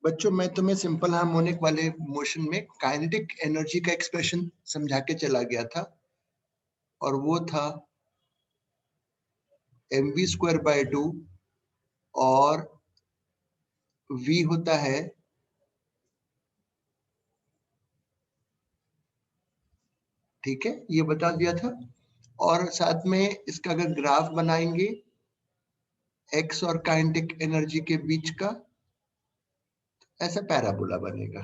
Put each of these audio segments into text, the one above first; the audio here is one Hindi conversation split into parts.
बच्चों मैं तुम्हें सिंपल हार्मोनिक वाले मोशन में काइनेटिक एनर्जी का एक्सप्रेशन समझा के चला गया था, और वो था mv² by 2 और v होता है ठीक है, ये बता दिया था। और साथ में इसका अगर ग्राफ बनाएंगे x और काइनेटिक एनर्जी के बीच का, ऐसा पैराबोला बनेगा।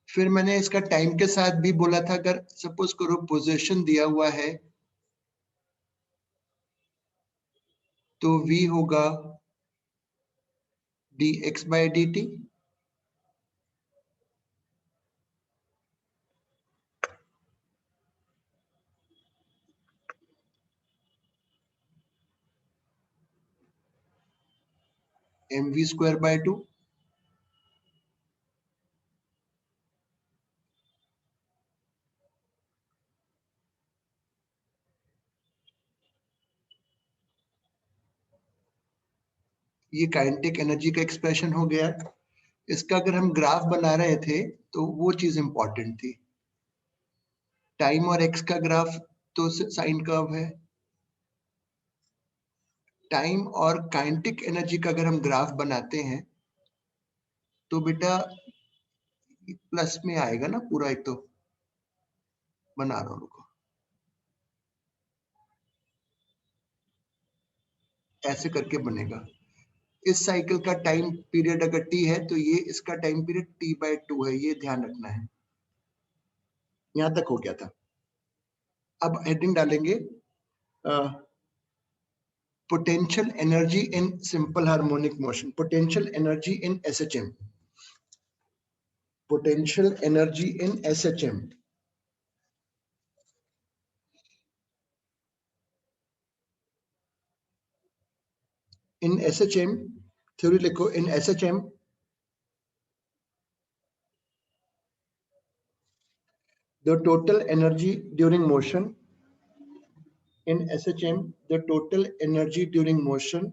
फिर मैंने इसका टाइम के साथ भी बोला था, अगर सपोज करो पोजीशन दिया हुआ है तो v होगा dx/dt, mv²/2। ये काइनेटिक एनर्जी का एक्सप्रेशन हो गया। इसका अगर हम ग्राफ बना रहे थे तो वो चीज इंपॉर्टेंट थी। टाइम और एक्स का ग्राफ तो साइन कर्व है। टाइम और काइनेटिक एनर्जी का अगर हम ग्राफ बनाते हैं तो बेटा प्लस में आएगा ना पूरा, एक तो बना रहा हूं, रुको, ऐसे करके बनेगा। इस साइकिल का टाइम पीरियड अगर टी है तो ये इसका टाइम पीरियड t/2 है, ये ध्यान रखना है। यहां तक हो गया था। अब हेडिंग डालेंगे potential energy in simple harmonic motion, potential energy in SHM, potential energy in SHM। In SHM theory लिखो, इन SHM the total energy during motion, in SHM the total energy during motion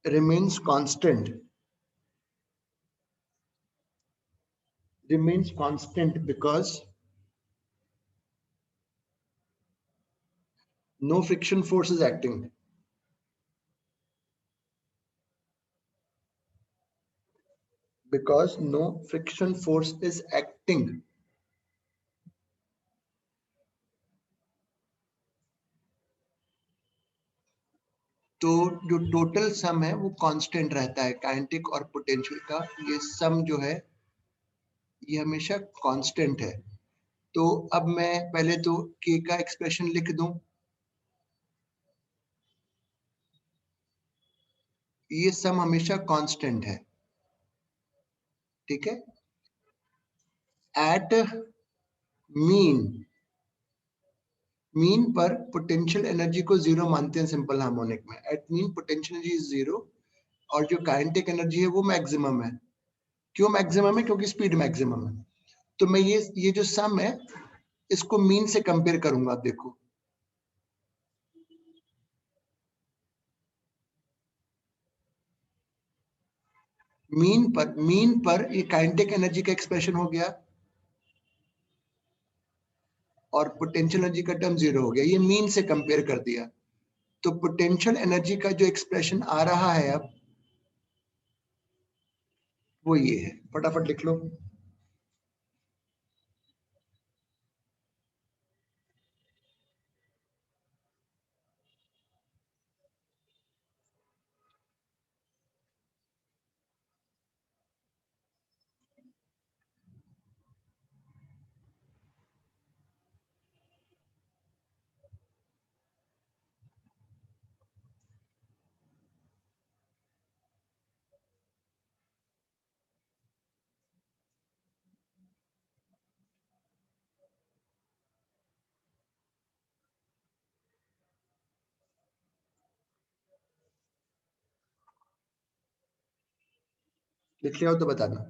remains constant, because no friction force is acting, because no friction force is acting। तो जो टोटल सम है वो कांस्टेंट रहता है, काइनेटिक और पोटेंशियल का ये सम जो है ये हमेशा कांस्टेंट है। तो अब मैं पहले तो k का एक्सप्रेशन लिख दूं, ये सम हमेशा कांस्टेंट है, ठीक है। एट मीन पर पोटेंशियल एनर्जी को जीरो मानते हैं सिंपल हार्मोनिक में। At mean potential energy is zero, और जो काइनेटिक एनर्जी है वो मैक्सिमम है। क्यों मैक्सिमम है? क्योंकि स्पीड मैक्सिमम है। तो मैं ये जो सम है इसको मीन से कंपेयर करूंगा। आप देखो, मीन पर ये काइनेटिक एनर्जी का एक्सप्रेशन हो गया और पोटेंशियल एनर्जी का टर्म जीरो हो गया, ये मीन से कंपेयर कर दिया। तो पोटेंशियल एनर्जी का जो एक्सप्रेशन आ रहा है अब वो ये है, फटाफट लिख लो। लिख लिया हो तो बताना।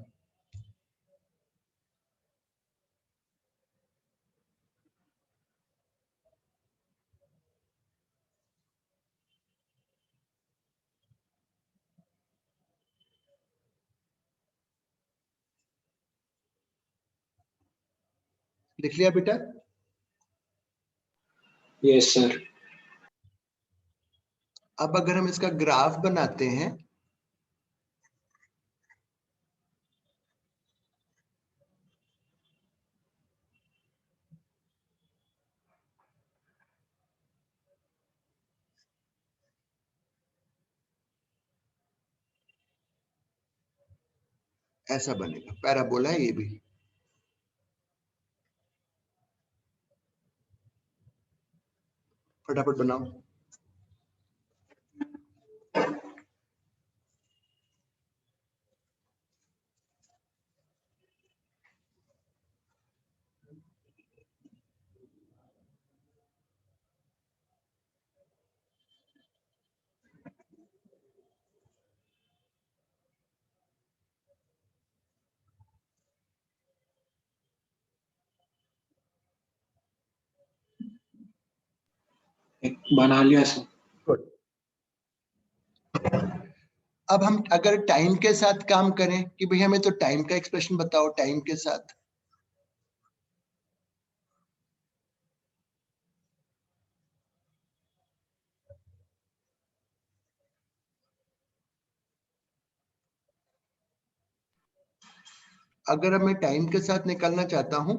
लिख लिया बेटा? Yes sir. अब अगर हम इसका ग्राफ बनाते हैं, ऐसा बनेगा, पैराबोला है ये भी। फटाफट बनाओ। बना लिया सर। गुड। अब हम अगर टाइम के साथ काम करें कि भाई हमें तो टाइम का एक्सप्रेशन बताओ, टाइम के साथ। अगर अब मैं टाइम के साथ निकालना चाहता हूं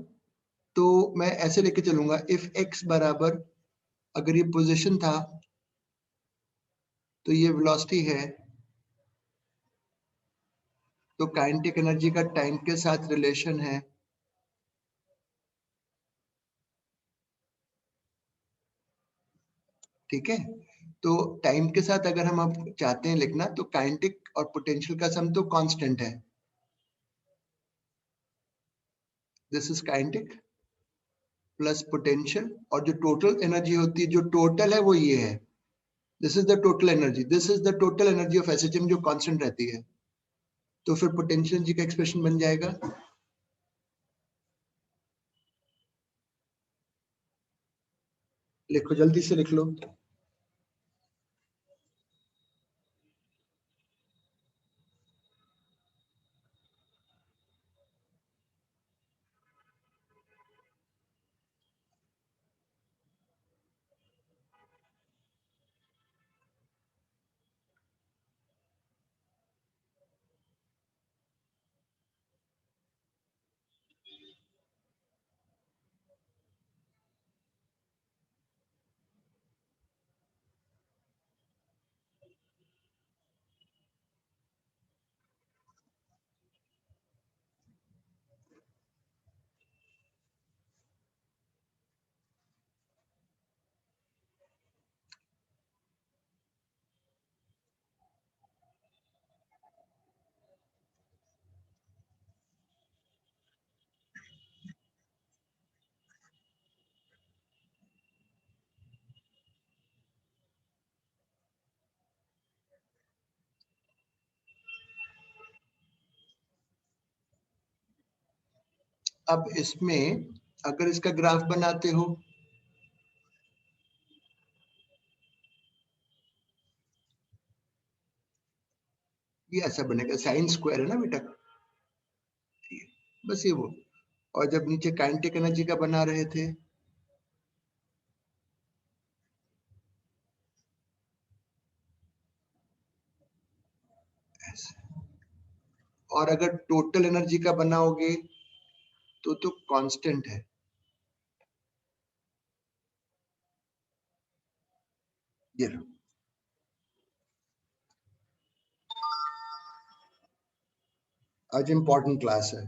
तो मैं ऐसे लेके चलूंगा, इफ एक्स बराबर, अगर ये पोजीशन था तो ये वेलोसिटी है, तो काइनेटिक एनर्जी का टाइम के साथ रिलेशन है ठीक है। तो टाइम के साथ अगर हम अब चाहते हैं लिखना, तो काइनेटिक और पोटेंशियल का सम तो कांस्टेंट है। This is kinetic plus potential, और जो टोटल एनर्जी होती है, जो टोटल है वो ये है, this is the total energy, this is the total energy of SHM जो कांस्टेंट रहती है। तो फिर पोटेंशियल जी का एक्सप्रेशन बन जाएगा, लिखो जल्दी से लिख लो। अब इसमें अगर इसका ग्राफ बनाते हो, ये ऐसा बनेगा, साइन स्क्वायर है ना बेटा, बस ये वो। और जब नीचे काइनेटिक एनर्जी का बना रहे थे, ऐसे। और अगर टोटल एनर्जी का बनाओगे तो कांस्टेंट है, ये लो। आज इंपॉर्टेंट क्लास है।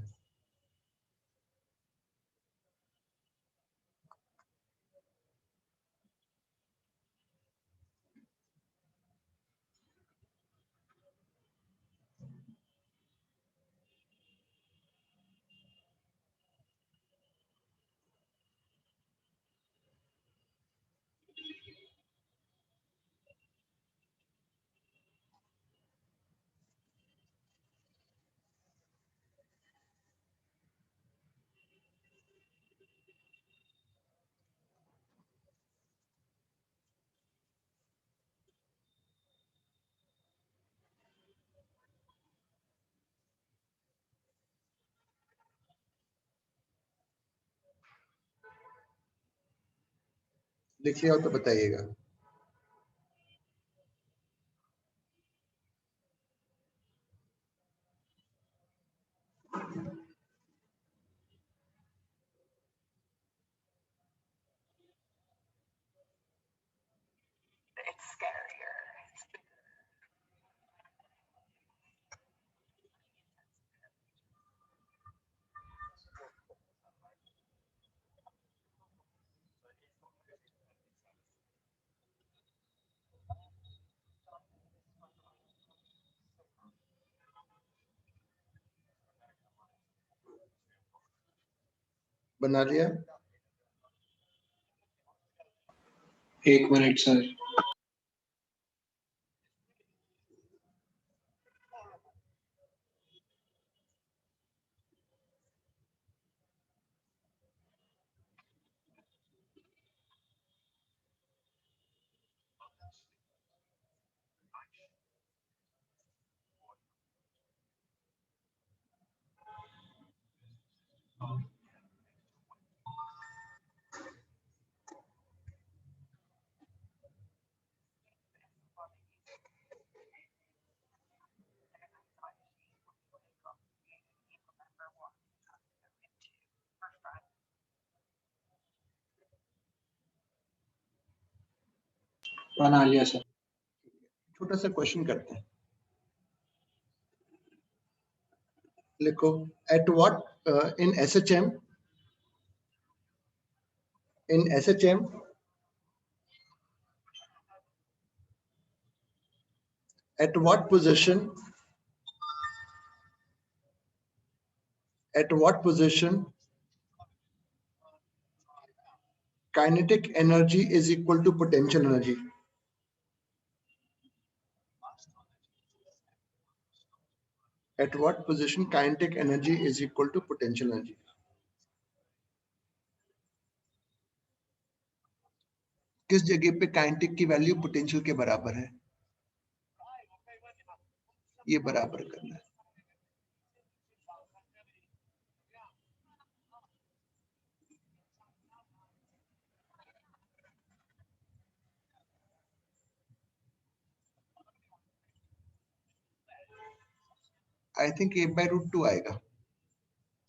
लिख लिया हो तो बताइएगा। बना लिया? 1 मिनट सर। बना लिया सर। छोटा सा क्वेश्चन करते हैं। लिखो, at what in SHM, at what position kinetic energy is equal to potential energy? At what position kinetic energy is equal to potential energy? किस जगह पे काइनेटिक की वैल्यू पोटेंशियल के बराबर है? ये बराबर करना है। आई थिंक a/√2 आएगा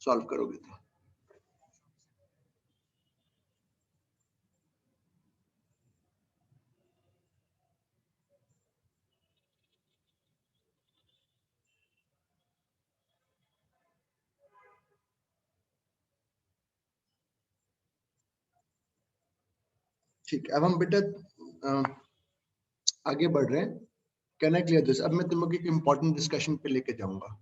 सॉल्व करोगे तो। ठीक है, अब हम बेटा आगे बढ़ रहे हैं। Can I clear this? अब मैं तुम लोग एक इंपॉर्टेंट डिस्कशन पे लेके जाऊंगा।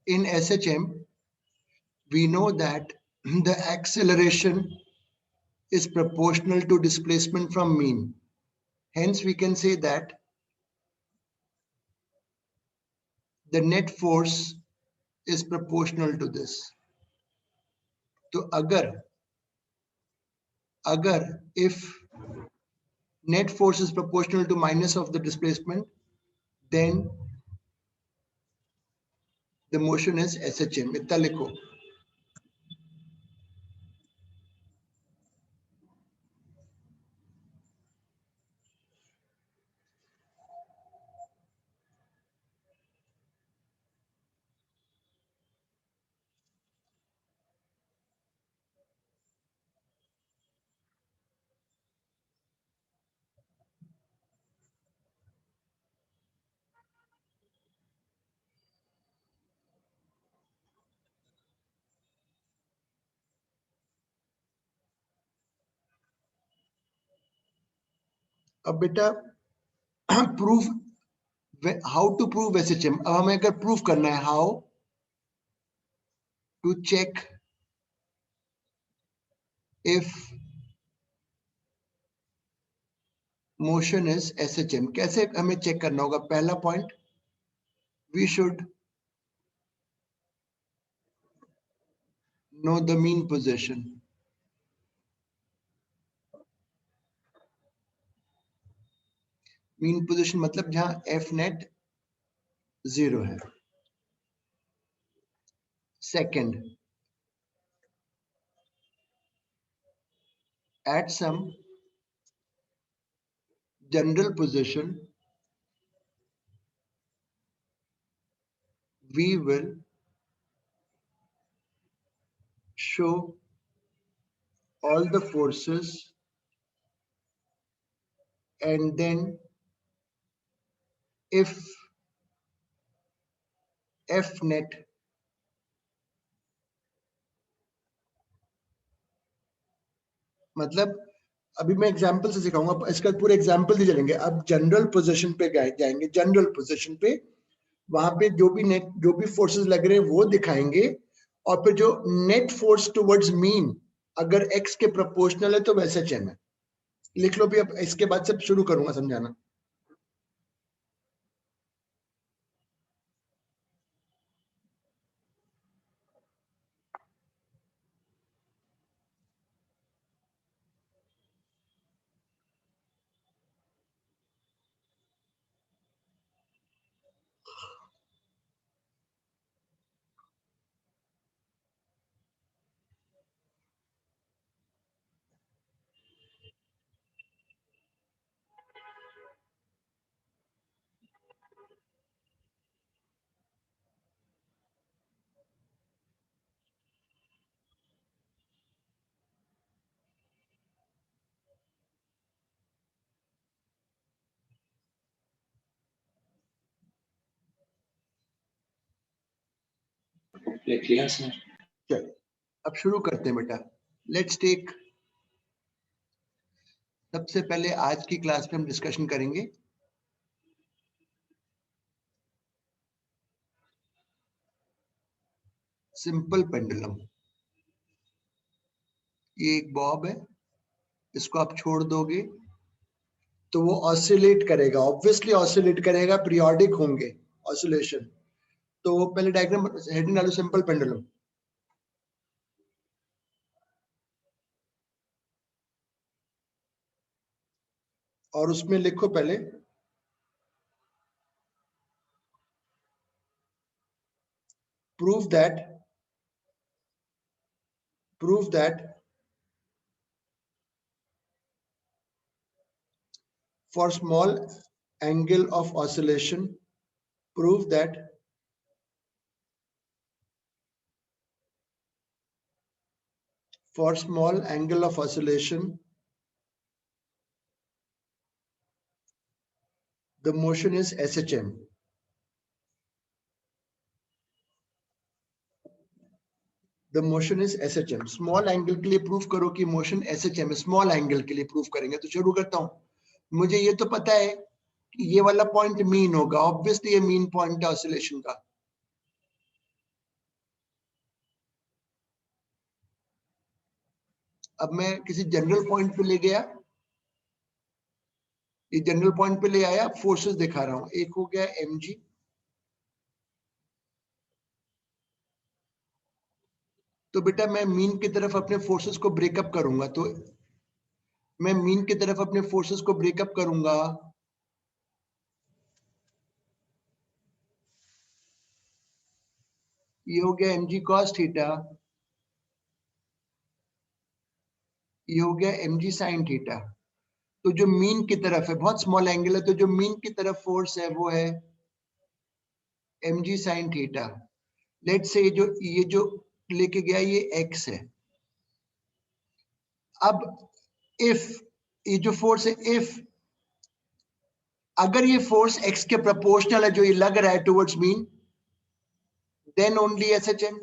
In SHM, we know that the acceleration is proportional to displacement from mean. Hence, we can say that the net force is proportional to this. तो अगर if net force is proportional to minus of the displacement, then the motion is SHM. इतना लिखो। अब बेटा proof, how to prove SHM? अब हमें अगर प्रूफ करना है, how to check if motion is SHM, कैसे हमें चेक करना होगा? पहला point, we should know the mean position. Mean position मतलब जहां एफ नेट 0 है। Second, at some general position, we will show all the forces, and then if F net मतलब अभी मैं एग्जांपल से सिखाऊंगा, इसका पूरे एग्जांपल से चलेंगे। अब जनरल पोजीशन पे जाएंगे, जनरल पोजीशन पे वहां पे जो भी फोर्सेस लग रहे हैं वो दिखाएंगे, और फिर जो नेट फोर्स टुवर्ड्स मीन अगर x के प्रोपोर्शनल है तो वैसे चेन है, लिख लो भी। अब इसके बाद से शुरू करूंगा समझाना। लिख लिया सर। चलिए अब शुरू करते हैं बेटा। लेट्स टेक, सबसे पहले आज की क्लास में हम डिस्कशन करेंगे सिंपल पेंडुलम। ये एक बॉब है, इसको आप छोड़ दोगे तो वो ऑसिलेट करेगा, ऑब्वियसली ऑसिलेट करेगा, पीरियोडिक होंगे ऑसिलेशन। तो पहले डायग्राम हेडिंग डालो, सिंपल पेंडुलम। और उसमें लिखो पहले prove that for small angle of oscillation, prove that for small angle of oscillation the motion is SHM. The motion is SHM. Small angle के लिए प्रूफ करो कि मोशन SHM है, स्मॉल एंगल के लिए प्रूफ करेंगे। तो शुरू करता हूं। मुझे ये तो पता है कि ये वाला पॉइंट मीन होगा, ऑब्वियसली ये मीन पॉइंट है ऑसिलेशन का। अब मैं किसी जनरल पॉइंट पे ले गया, ये जनरल पॉइंट पे ले आया, फोर्सेस दिखा रहा हूं। एक हो गया mg, तो बेटा मैं मीन की तरफ अपने फोर्सेस को ब्रेकअप करूंगा, तो मैं मीन की तरफ अपने फोर्सेस को ब्रेकअप करूंगा। ये हो गया mg cos थीटा, ये हो गया mg sin थीटा। तो जो मीन की तरफ है, बहुत स्मॉल एंगल है, तो जो मीन की तरफ फोर्स है वो है mg sin थीटा। लेट से ये जो लेके गया ये x है। अब इफ ये जो फोर्स है, इफ अगर ये फोर्स x के प्रोपोर्शनल है जो ये लग रहा है towards mean, then only SHM।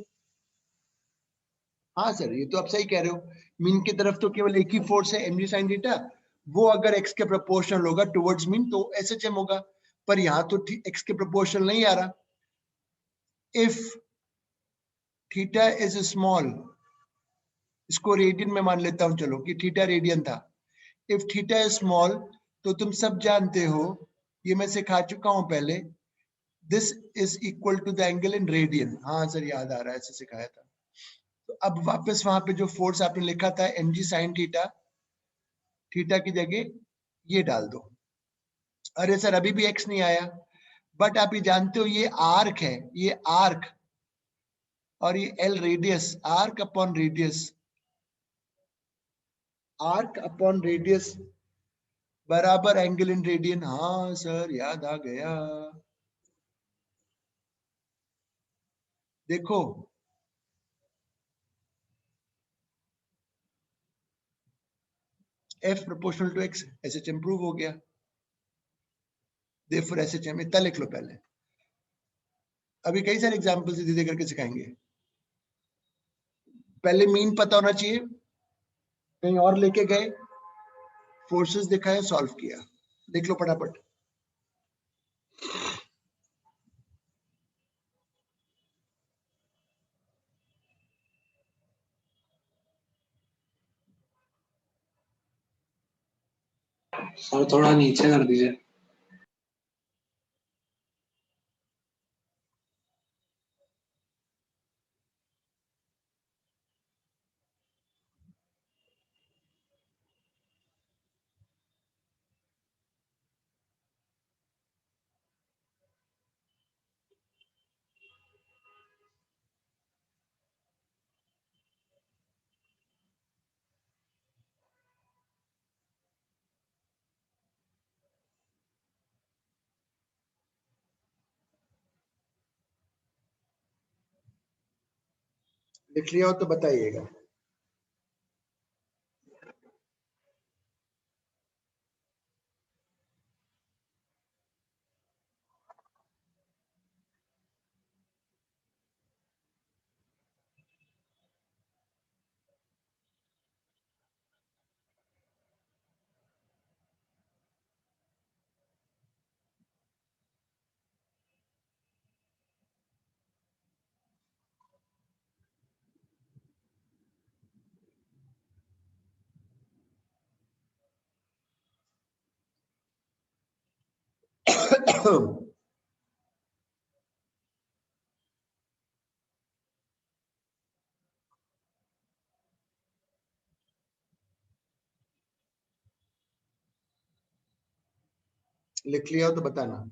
हाँ सर, ये तो आप सही कह रहे हो, मीन की तरफ तो केवल एक ही फोर्स है mg sin थीटा, वो अगर x के प्रोपोर्शनल होगा टुवर्ड्स मीन तो SHM होगा। पर यहां तो x के प्रोपोर्शनल नहीं आ रहा। इफ थीटा इज स्मॉल, इसको रेडियन में मान लेता हूं, चलो कि थीटा रेडियन था। इफ थीटा इज स्मॉल, तो तुम सब जानते हो, ये मैं सिखा चुका हूं पहले, this is equal to the angle in radian. हाँ सर याद आ रहा है, ऐसे सिखाया था। तो अब वापस वहां पे जो फोर्स आपने लिखा था mg sin थीटा, थीटा की जगह ये डाल दो। अरे सर अभी भी x नहीं आया, बट आप ये जानते हो ये आर्क है, ये आर्क, और ये l radius, arc upon radius, arc upon radius बराबर एंगल इन रेडियन। हाँ सर, याद आ गया। देखो, F proportional to X, SHM prove हो गया। देयरफॉर SHM, इतना लिख लो पहले। अभी कई सारे एग्जांपल से धीरे करके सिखाएंगे। पहले मीन पता होना चाहिए, कहीं और लेके गए, फोर्सेस दिखाया, सॉल्व किया। लिख लो फटाफट। सर थोड़ा नीचे कर दीजिए। लिख लिया हो तो बताइएगा। लिख लिया हो तो बताना।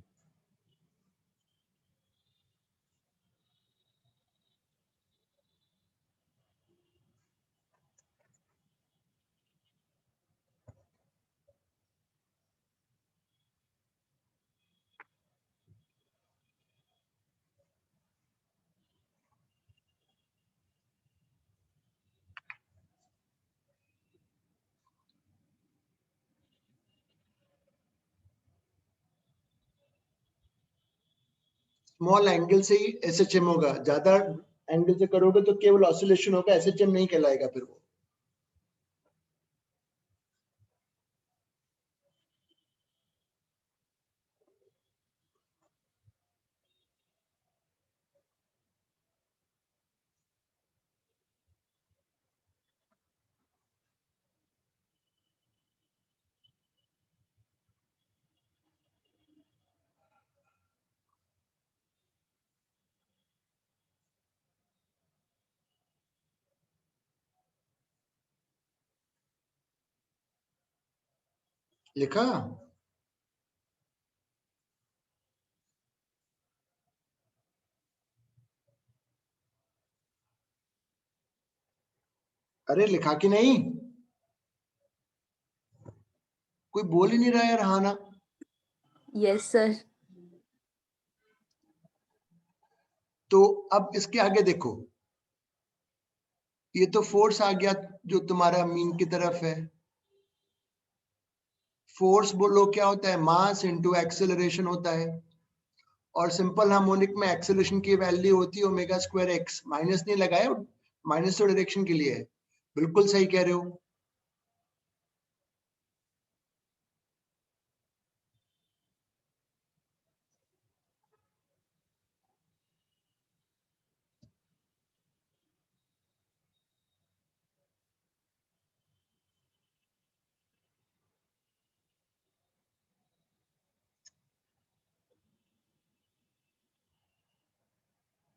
स्मॉल एंगल से ही SHM होगा, ज्यादा एंगल से करोगे तो केवल ऑसिलेशन होगा, SHM नहीं कहलाएगा फिर वो। लिखा? अरे लिखा कि नहीं? कोई बोल ही नहीं रहा यार, हाँ ना। Yes sir. तो अब इसके आगे देखो, ये तो फोर्स आ गया जो तुम्हारा मीन की तरफ है। फोर्स बोलो क्या होता है? मास इनटू एक्सेलरेशन होता है। और सिंपल हार्मोनिक में एक्सेलरेशन की वैल्यू होती है ओमेगा स्क्वायर एक्स। माइनस नहीं लगाया, माइनस तो डायरेक्शन के लिए है। बिल्कुल सही कह रहे हो।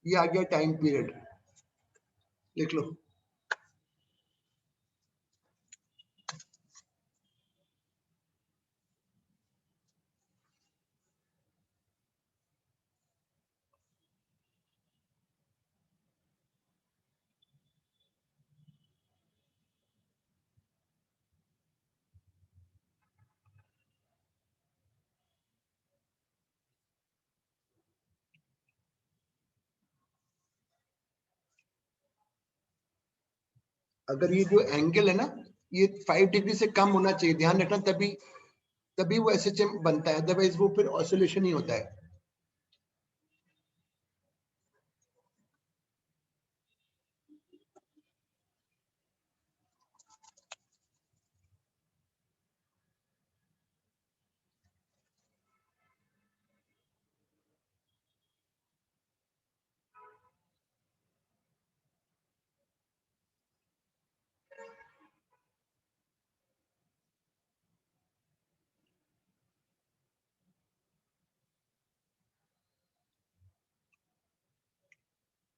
ये आ गया टाइम पीरियड, लिख लो। अगर ये जो एंगल है ना, ये 5 डिग्री से कम होना चाहिए, ध्यान रखना, तभी वो एसएचएम बनता है, अदरवाइज वो फिर ऑसिलेशन ही होता है।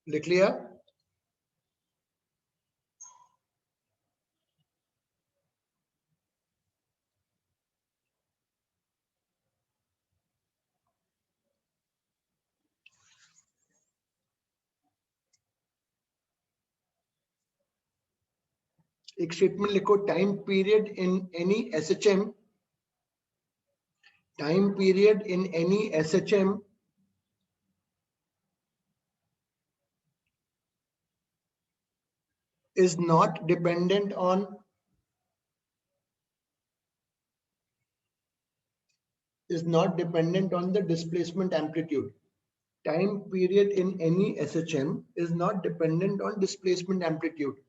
लिख लिया? एक स्टेटमेंट लिखो, time period in any SHM, time period in any SHM is not dependent on the displacement amplitude. Time period in any SHM is not dependent on displacement amplitude.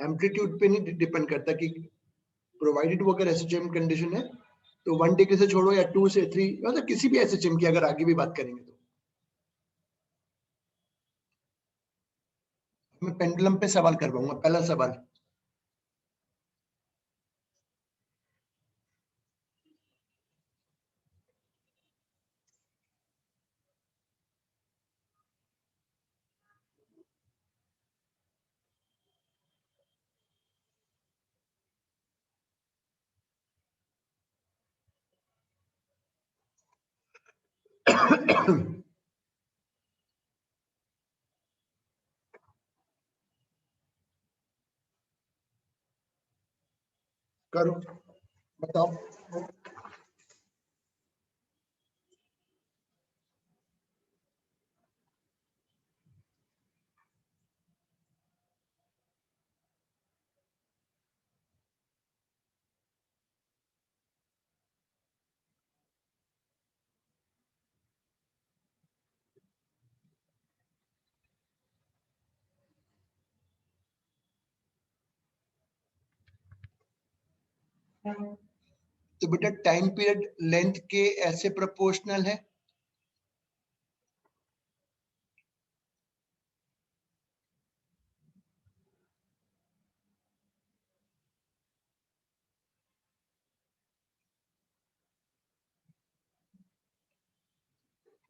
Amplitude पे नहीं डिपेंड करता कि प्रोवाइडेड वो अगर एसएचएम कंडीशन है तो 1 डिग्री से छोड़ो या 2 से 3, मतलब किसी भी एसएचएम की अगर आगे भी बात करेंगे तो। मैं पेंडुलम पे सवाल करवाऊंगा, पहला सवाल। करो, बताओ। तो बेटा टाइम पीरियड लेंथ के ऐसे प्रोपोर्शनल है।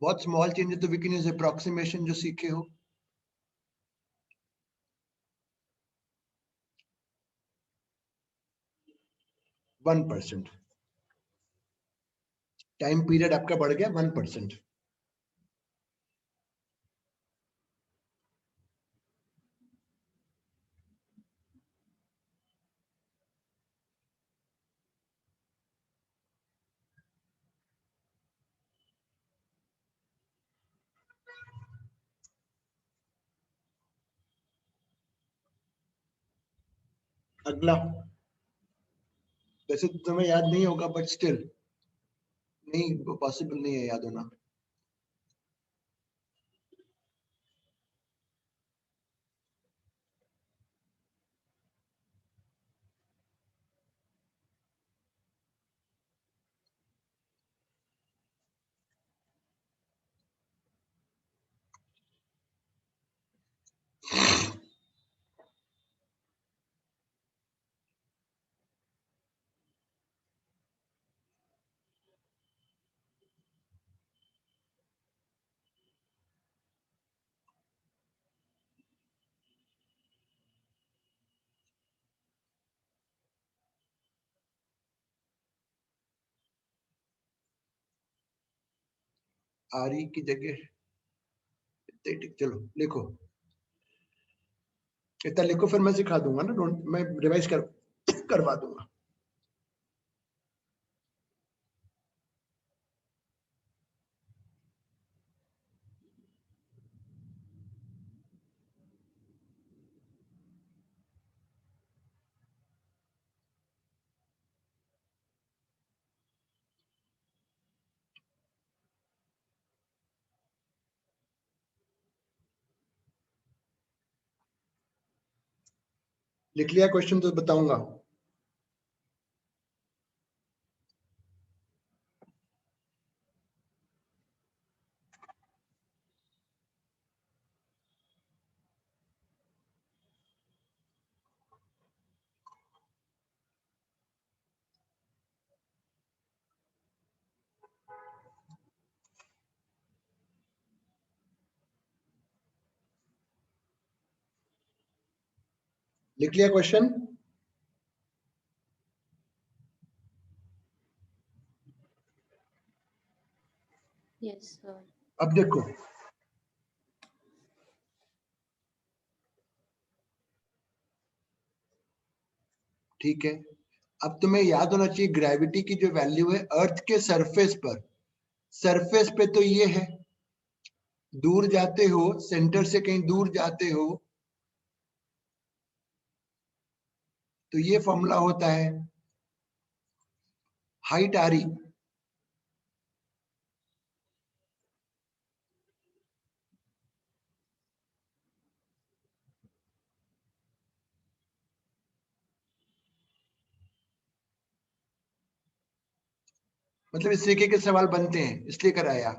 बहुत स्मॉल चेंजेस तो वी कैन यूज अप्रॉक्सीमेशन जो सीखे हो। वन परसेंट टाइम पीरियड आपका बढ़ गया 1%। अगला, वैसे तो तुम्हें याद नहीं होगा बट स्टिल, नहीं पॉसिबल नहीं है याद होना। आरी की जगह चलो लिखो, इतना लिखो फिर मैं सिखा दूंगा ना, मैं रिवाइज करवा दूंगा। लिख लिया क्वेश्चन तो बताऊंगा। लिख लिया क्वेश्चन? Yes sir. अब देखो, ठीक है, अब तुम्हें याद होना चाहिए ग्रेविटी की जो वैल्यू है अर्थ के सरफेस पे तो ये है, दूर जाते हो, सेंटर से कहीं दूर जाते हो तो ये फॉर्मूला होता है हाइट आर ई, मतलब इस तरीके के सवाल बनते हैं इसलिए कराया।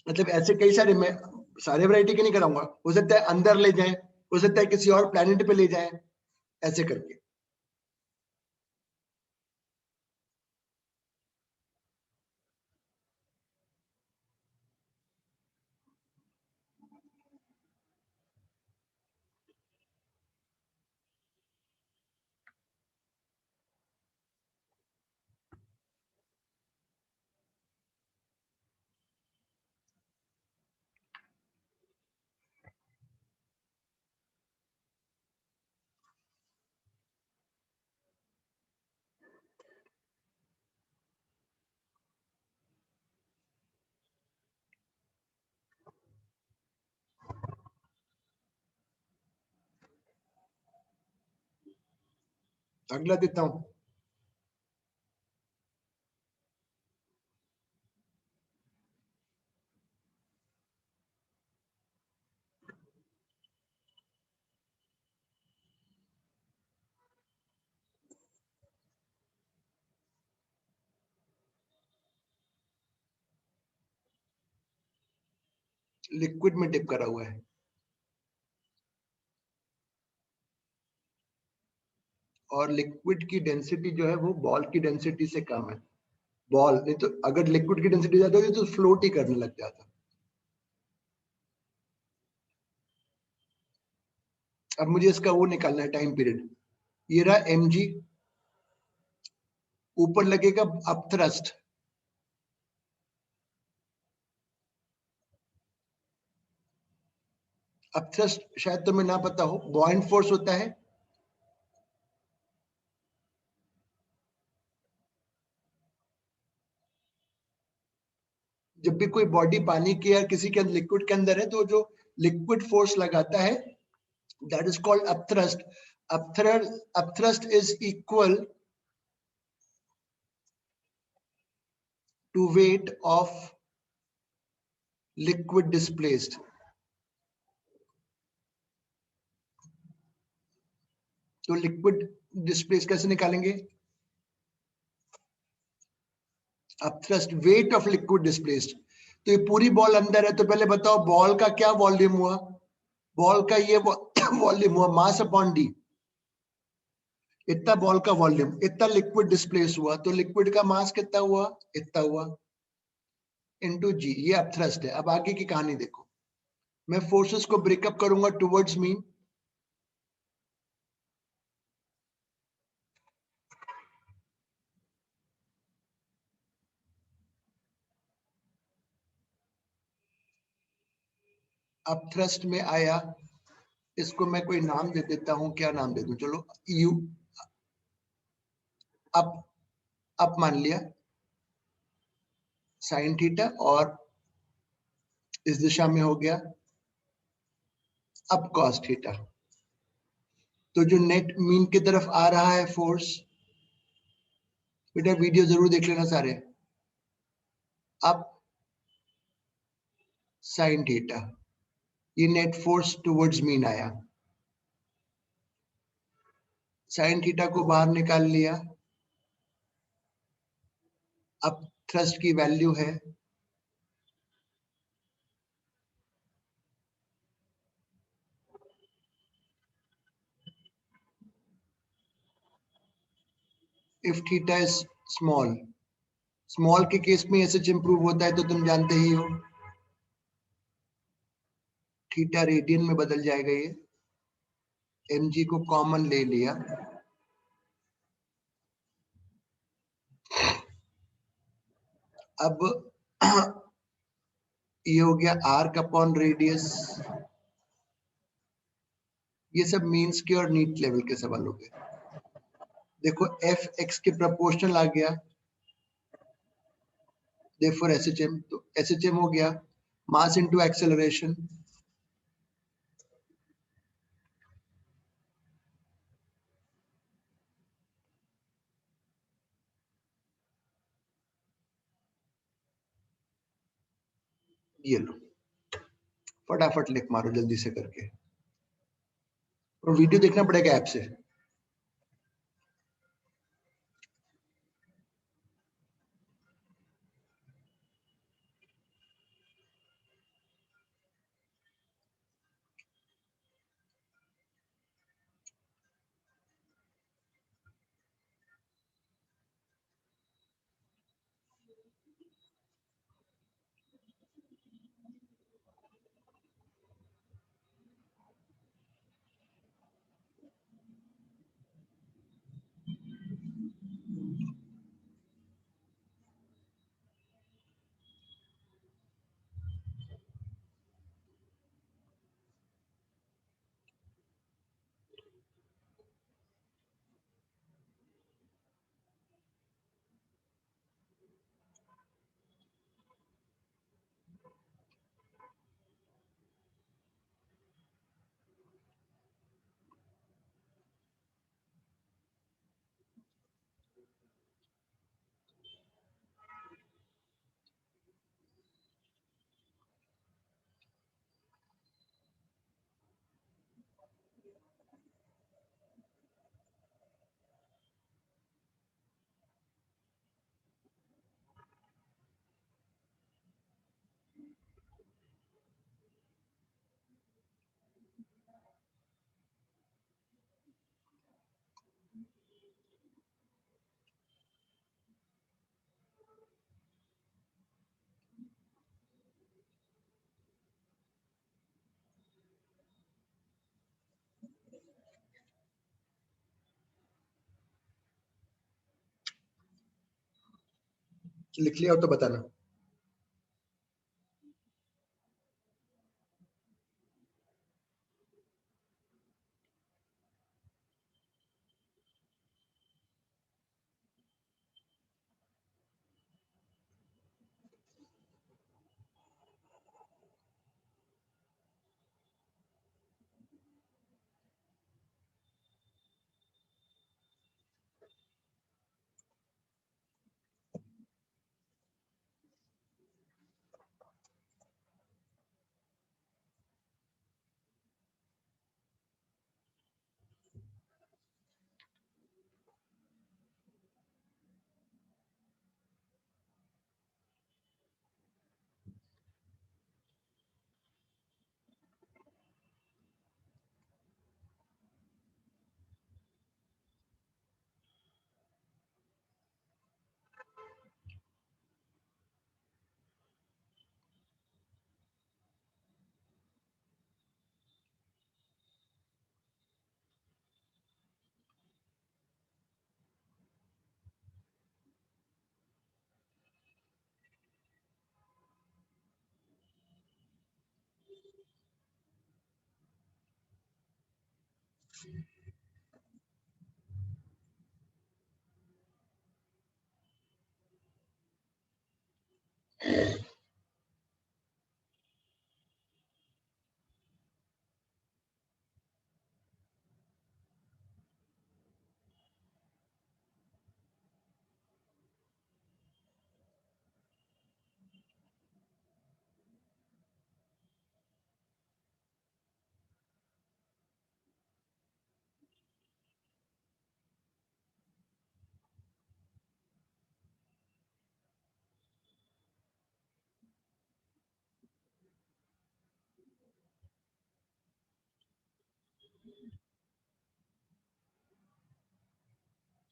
मतलब ऐसे कई सारे, मैं सारे वैरायटी के नहीं कराऊंगा, हो सकता है अंदर ले जाएं, हो सकता है किसी और प्लेनेट पे ले जाएं, ऐसे करके। अगला देता हूं, लिक्विड में डिप करा हुआ है और लिक्विड की डेंसिटी जो है वो बॉल की डेंसिटी से कम है। बॉल नहीं तो अगर लिक्विड की डेंसिटी ज्यादा होती तो फ्लोट ही करने लग जाता। अब मुझे इसका वो निकालना है टाइम पीरियड। ये रहा mg, ऊपर लगेगा अपथ्रस्ट, अपथ्रस्ट शायद तुम्हें ना पता हो, बॉइंट फोर्स होता है। जब भी कोई बॉडी पानी की या किसी के लिक्विड के अंदर है तो जो लिक्विड फोर्स लगाता है that is called upthrust. Upthrust is equal to weight of liquid displaced. तो लिक्विड डिस्प्लेस कैसे निकालेंगे? Upthrust weight of liquid displaced. तो ये पूरी बॉल अंदर है तो पहले बताओ बॉल का क्या वॉल्यूम हुआ? बॉल का ये वॉल्यूम हुआ मास अपॉन डी, इतना बॉल का वॉल्यूम, इतना लिक्विड डिस्प्लेस हुआ, तो लिक्विड का मास कितना हुआ? इतना हुआ इनटू जी। ये अपथ्रस्ट है। अब आगे की कहानी देखो, मैं फोर्सेस को ब्रेकअप करूंगा टुवर्ड्स मीन। अपथ्रस्ट में आया, इसको मैं कोई नाम दे देता हूं, क्या नाम दे दूं? चलो यू, अप मान लिया साइन थीटा, और इस दिशा में हो गया अप कॉस थीटा। तो जो नेट मीन की तरफ आ रहा है फोर्स, बेटा वीडियो जरूर देख लेना सारे। अब साइन थीटा, ये नेट फोर्स टुवर्ड्स मीन आया। साइन थीटा को बाहर निकाल लिया। अब थ्रस्ट की वैल्यू है if theta is small, small के केस में ऐसे इंप्रूव होता है तो तुम जानते ही हो, थीटा रेडियन में बदल जाएगा। ये mg को कॉमन ले लिया, अब ये हो गया आर्क अपॉन रेडियस। ये सब मीन्स के और नीट लेवल के सवाल हो गए। देखो एफ एक्स के प्रोपोर्शनल आ गया, देयरफॉर एसएचएम, तो एसएचएम हो गया मास इनटू एक्सेलरेशन। ये लो, फटाफट लिख मारो जल्दी से करके, और वीडियो देखना पड़ेगा ऐप से। लिख लिया हो तो बताना।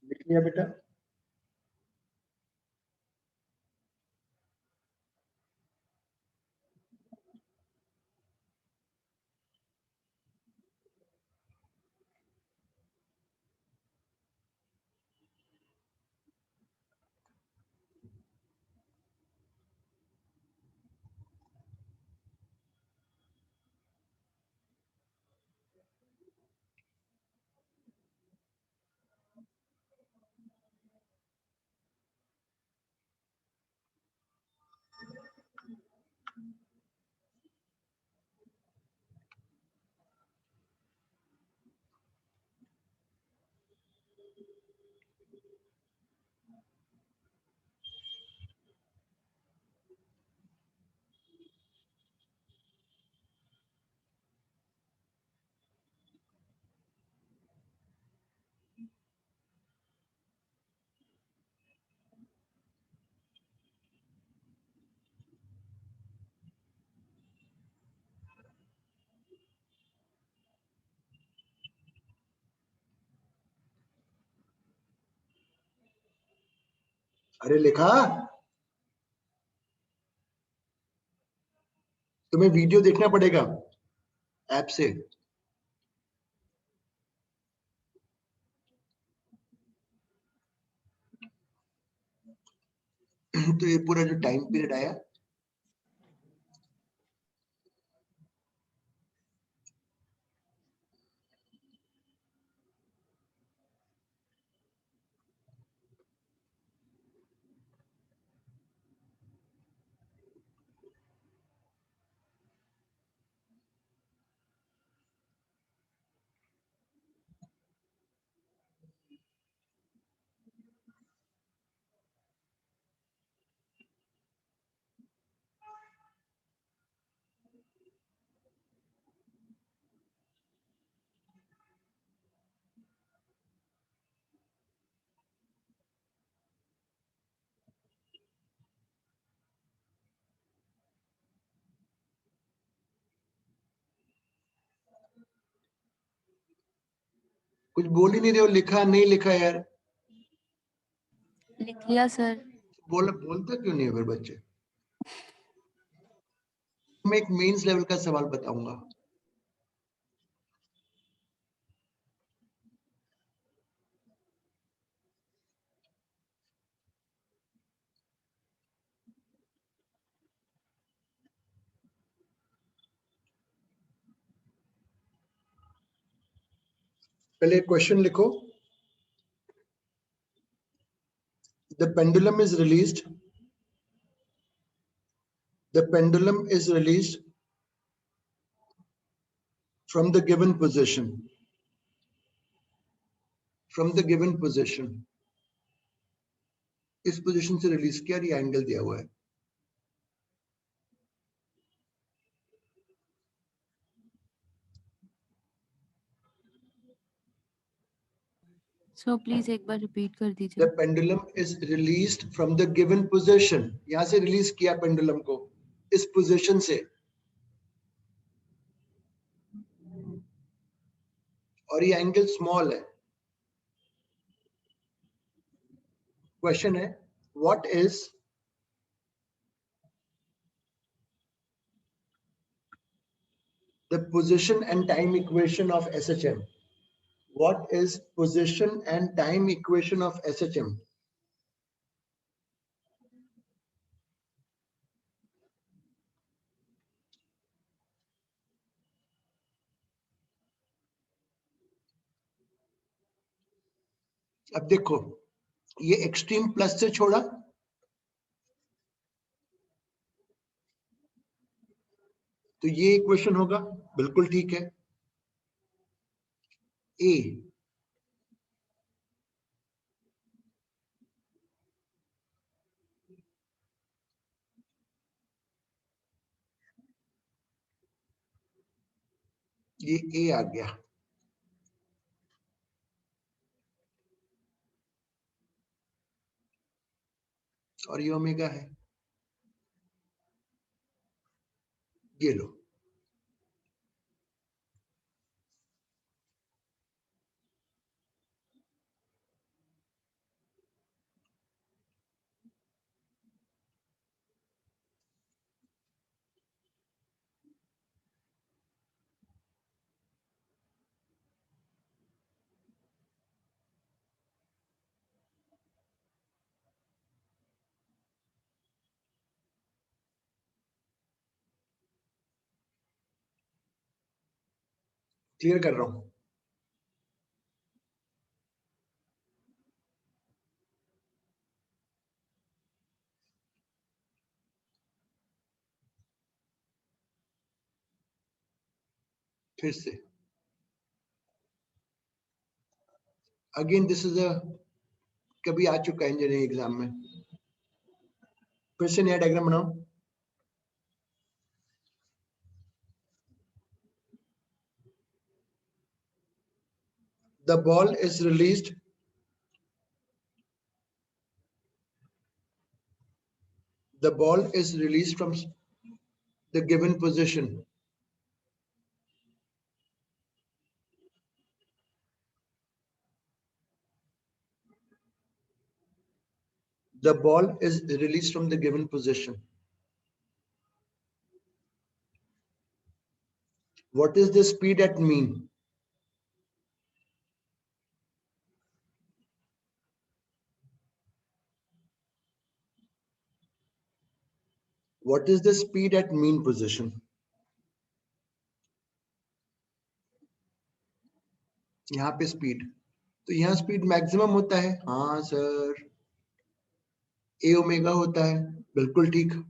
लिख लिया बेटा? अरे लिखा? तुम्हें वीडियो देखना पड़ेगा ऐप से। तो ये पूरा जो टाइम पीरियड आया, कुछ बोल ही नहीं रहे हो, लिखा नहीं लिखा यार? लिख लिया सर। बोलता क्यों नहीं है फिर बच्चे? मैं एक मेंस लेवल का सवाल बताऊंगा। पहले क्वेश्चन लिखो। The pendulum is released. The pendulum is released from the given position. From the given position. इस पोजीशन से रिलीज किया, ये एंगल दिया हुआ है। सो प्लीज एक बार रिपीट कर The दीजिए। pendulum is released from the given position. यहां से रिलीज किया पेंडुलम को, इस पोजीशन से, और ये एंगल स्मॉल है। क्वेश्चन है, what is the position and time equation of SHM? What is position and time equation of SHM? अब देखो, ये एक्सट्रीम प्लस से छोड़ा, तो ये इक्वेशन होगा, बिल्कुल ठीक है। ए ये ए आ गया, और ये ओमेगा है, ये लो। क्लियर कर रहा हूं। फिर से अगेन दिस इज अ कभी आ चुका है इंजीनियरिंग एग्जाम में। फिर से नया डायग्राम बनाओ। The ball is released. The ball is released from the given position. The ball is released from the given position. What is the speed at mean? What is the speed at mean position? यहाँ पे स्पीड, तो यहाँ स्पीड मैक्सिमम होता है। हाँ सर, ए ओमेगा होता है, बिल्कुल ठीक।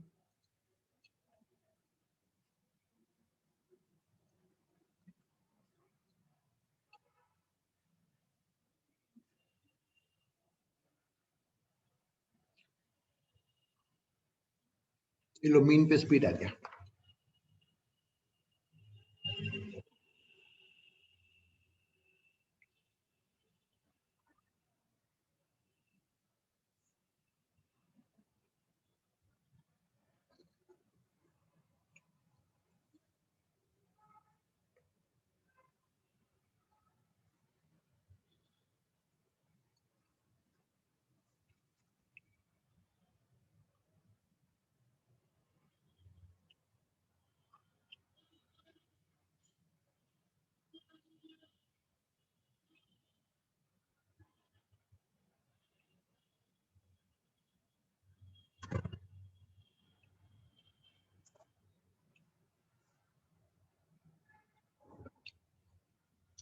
लो मीन पे स्पीड आ गया।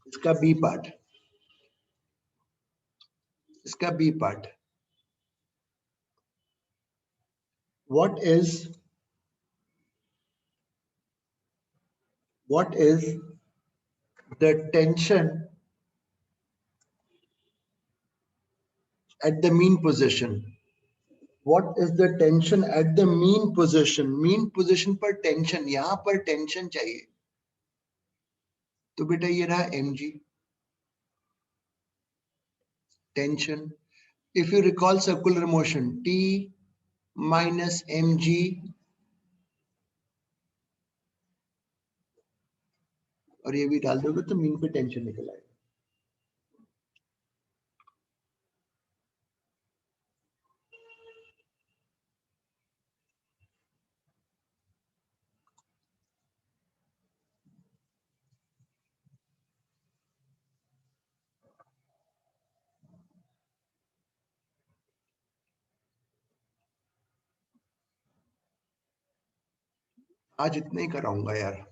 इसका बी पार्ट, इसका B part, what is the tension at the mean position? What is the tension at the mean position? Mean position पर टेंशन, यहां पर टेंशन चाहिए, तो बेटा ये रहा mg tension. If you recall circular motion, T minus mg और ये भी डाल दोगे तो मीन पे टेंशन निकल आएगा। आज इतना ही कराऊंगा यार।